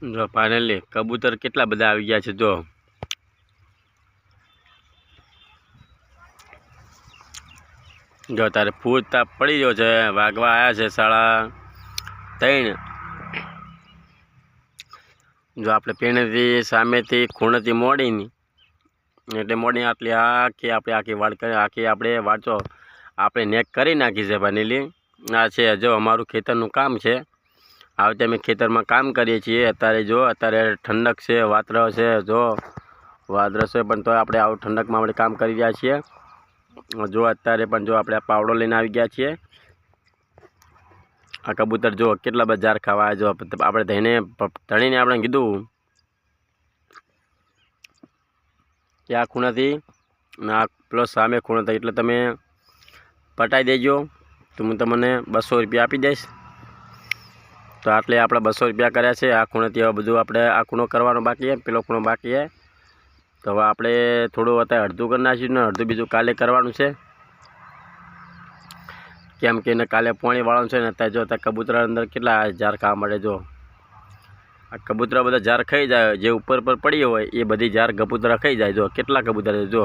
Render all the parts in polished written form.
જો ફાઇનલી કબૂતર કેટલા બધા આવી ગયા છે। જો તારે ફૂલ તાપ પડી ગયો છે, વાગવા આવ્યા છે 3:30। જો આપણે પેણેથી સામેથી ખૂણેથી મોડીની એટલે મોડી આટલી આખી વાડ કરી આપણે વાંચો આપણે નેક કરી નાખી છે ફાઇનલી। આ છે જો અમારું ખેતરનું કામ છે। આ રીતે અમે ખેતરમાં કામ કરીએ છીએ। અત્યારે ઠંડક છે, વાદળો છે, જો વાદળો છે પણ તો આપણે આવું ઠંડકમાં આપણે કામ કરી રહ્યા છીએ। જો અત્યારે પણ જો આપણે આ પાવડો લઈને આવી ગયા છીએ। આ કબૂતર જો કેટલા બધા ઝાર ખાવા જો આપણે ધણીને આપણે કીધું કે આ ખૂણાથી આ પ્લસ સામે ખૂણાથી એટલે તમે પટાઈ દેજો તો હું તમને 200 રૂપિયા આપી દઈશ। તો આટલે આપણે 200 રૂપિયા કર્યા છે। આ ખૂણેથી હવે બધું આપણે આ ખૂણો કરવાનો બાકી છે, પેલો ખૂણો બાકી છે। તો હવે આપણે થોડું અત્યારે અડધું કરી નાખ્યું ને અડધું બીજું કાલે કરવાનું છે। કેમ કે એને કાલે પાણી વાળવાનું છે ને અત્યારે જો અત્યારે કબૂતર અંદર કેટલા ઝાર ખાવા મળે। જો આ કબૂતરા બધા ઝાર ખાઈ જાય, જે ઉપર પર પડી હોય એ બધી ઝાર કબૂતરા ખાઈ જાય। જો કેટલા કબૂતર જો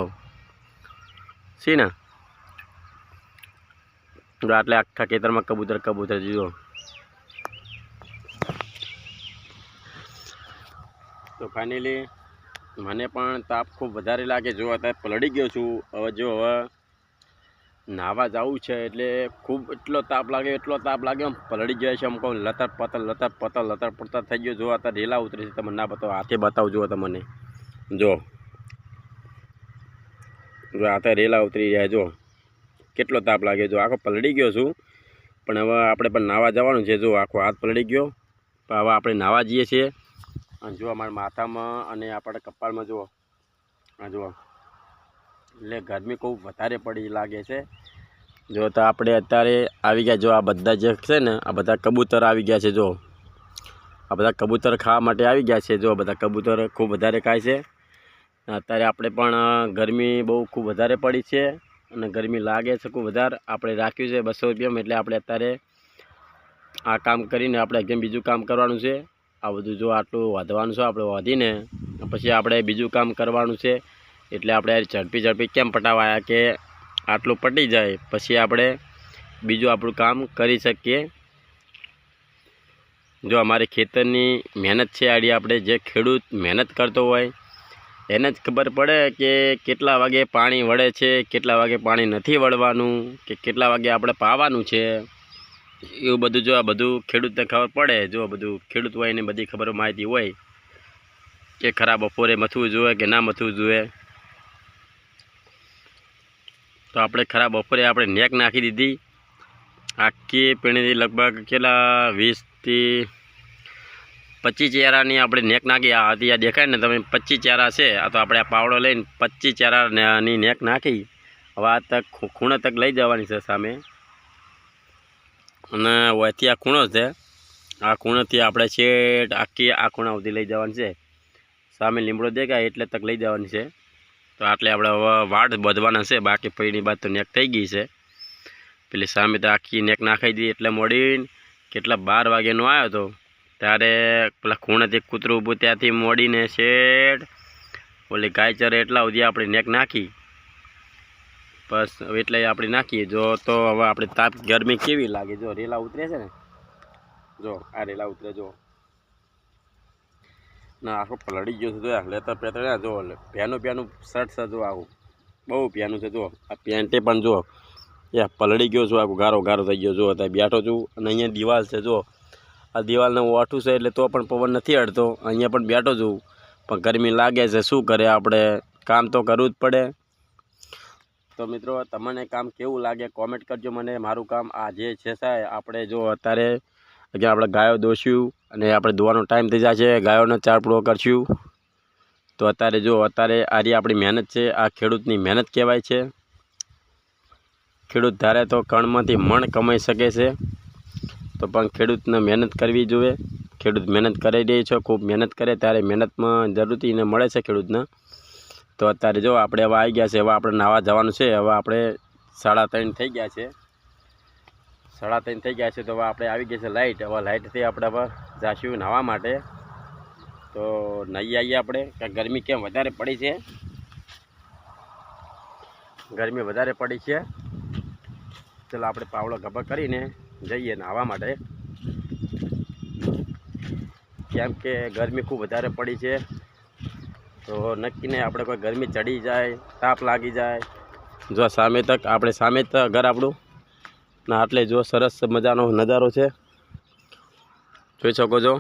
સી ને આટલે આખા ખેતરમાં કબૂતર જો। તો ફાઇનલી મને પણ તાપ ખૂબ વધારે લાગે। જો અત્યારે પલળી ગયો છું। હવે નાહવા જવું છે એટલે ખૂબ એટલો તાપ લાગે આમ પલળી જાય છે। આમ કહું લતર પતર થઈ ગયો। જો અત્યારે રેલા ઉતરી છે, તમને ના બતાવો હાથે બતાવું જુઓ તમને જો અત્યારે રેલા ઉતરી રહ્યા। જો કેટલો તાપ લાગે, જો આખો પલળી ગયો છું પણ હવે આપણે પણ નાહવા જવાનું છે। જો આખો હાથ પલળી ગયો પણ હવે આપણે નાહવા જઈએ છીએ। અને જો અમારા માથામાં અને આપણા કપાળમાં જુઓ આ જુઓ એટલે ગરમી ખૂબ વધારે પડી લાગે છે। જો તો આપણે અત્યારે આવી ગયા। જો આ બધા જે છે ને આ બધા કબૂતર આવી ગયા છે। જો આ બધા કબૂતર ખાવા માટે આવી ગયા છે। જો બધા કબૂતર ખૂબ વધારે ખાય છે। અત્યારે આપણે પણ ગરમી બહુ ખૂબ વધારે પડી છે અને ગરમી લાગે છે ખૂબ વધારે। આપણે રાખ્યું છે 200 રૂપિયામાં એટલે આપણે અત્યારે આ કામ કરીને આપણે એકદમ બીજું કામ કરવાનું છે। આ બધું જો આટલું વધવાનું છે, આપણે વધીને પછી આપણે બીજું કામ કરવાનું છે। એટલે આપણે ઝડપી કેમ પટાવાયા કે આટલું પટી જાય પછી આપણે બીજું આપણું કામ કરી શકીએ। જો અમારી ખેતરની મહેનત છે આડી આપણે જે ખેડૂત મહેનત કરતો હોય એને જ ખબર પડે કે કેટલા વાગે પાણી વળે છે, કેટલા વાગે પાણી નથી વળવાનું, કે કેટલા વાગે આપણે પાવાનું છે। એવું બધું જો આ બધું ખેડૂતને ખબર પડે। જો બધું ખેડૂત હોય એને બધી ખબર માહિતી હોય કે ખરા બપોરે મથવું જોઈએ કે ના મથવું જોઈએ। તો આપણે ખરા બપોરે આપણે નેક નાખી દીધી આખી પેણીથી લગભગ કેટલા 20 થી 25 ચારાની આપણે નેક નાખી। આ હતી આ દેખાય ને તમે 25 ચારા છે। આ તો આપણે આ પાવડો લઈને 25 ચારાની નેક નાખી। હવે આ તક ખૂણે તક લઈ જવાની છે સામે અને વયથી આ ખૂણો છે। આ ખૂણેથી આપણે છેટ આખી આ ખૂણા સુધી લઈ જવાની છે। સામે લીમડો દેખાય એટલે તક લઈ જવાની છે। તો આટલે આપણે હવે વાડ બાંધવાના છે, બાકી પૈણી બાદ તો નેક થઈ ગઈ છે। પેલી સામે તો આખી નેક નાખાઈ દીધી એટલે મોડીને કેટલા 12 વાગ્યાનો આવ્યો હતો ત્યારે પેલા ખૂણેથી કૂતરું ઊભું ત્યાંથી મોડીને શેઠ ઓલી ગાય ચરે એટલા સુધી આપણે નેક નાખી। બસ એટલે આપણે નાખીએ। જો તો હવે આપણે તાપ ગરમી કેવી લાગે। જો રેલા ઉતરે છે ને, જો આ રેલા ઉતરે જો ના આખું પલળી ગયું છે। જો લેતર પેતર જો પેનું શર્ટ છે। જો આવું બહુ પેનું છે। જો આ પેન્ટે પણ જો એ પલળી ગયો છું, આખું ગારો થઈ ગયો। જો અત્યારે બેઠો છું અને અહીંયા દિવાલ છે। જો આ દિવાલને ઓઠું છે એટલે તો પણ પવન નથી અડતો। અહીંયા પણ બેઠો છું પણ ગરમી લાગે છે, શું કરે આપણે, કામ તો કરવું જ પડે। તો મિત્રો તમને કામ કેવું લાગે કોમેન્ટ કરજો મને। મારું કામ આ જે છે સાહેબ આપણે જો અત્યારે આપણે ગાયો દોસ્યું અને આપણે દોવાનો ટાઈમ થઈ જાય છે, ગાયોનો ચાર પૂરો કરશું। તો અત્યારે જો અત્યારે આરી આપણી મહેનત છે, આ ખેડૂતની મહેનત કહેવાય છે। ખેડૂત ધારે તો કણમાંથી મણ કમાઈ શકે છે, તો પણ ખેડૂતને મહેનત કરવી જોઈએ। ખેડૂત મહેનત કરી રહી છે, ખૂબ મહેનત કરે ત્યારે મહેનતમાં જરૂરથી એને મળે છે ખેડૂતને। તો અત્યારે જો આપણે હવે આવી ગયા છે, હવે આપણે નાહવા જવાનું છે। હવે આપણે 3:30 થઈ ગયા છે। 3:30 થઈ ગયા છે તો હવે આપણે આવી ગયા છે લાઇટ। હવે લાઇટથી આપણે હવે જાશું નાહવા માટે। તો નહીં આવીએ આપણે કે ગરમી કેમ વધારે પડી છે, ગરમી વધારે પડી છે. ચલો આપણે પાવડો ગભા કરીને જઈએ નાહવા માટે, કેમ કે ગરમી ખૂબ વધારે પડી છે. તો નક્કી નહીં આપણે કોઈ ગરમી ચડી જાય, તાપ લાગી જાય. જો સામે તક આપણે સામે જ ઘર આપણું ના, એટલે જો સરસ મજાનો નજારો છે, જોઈ શકો છો.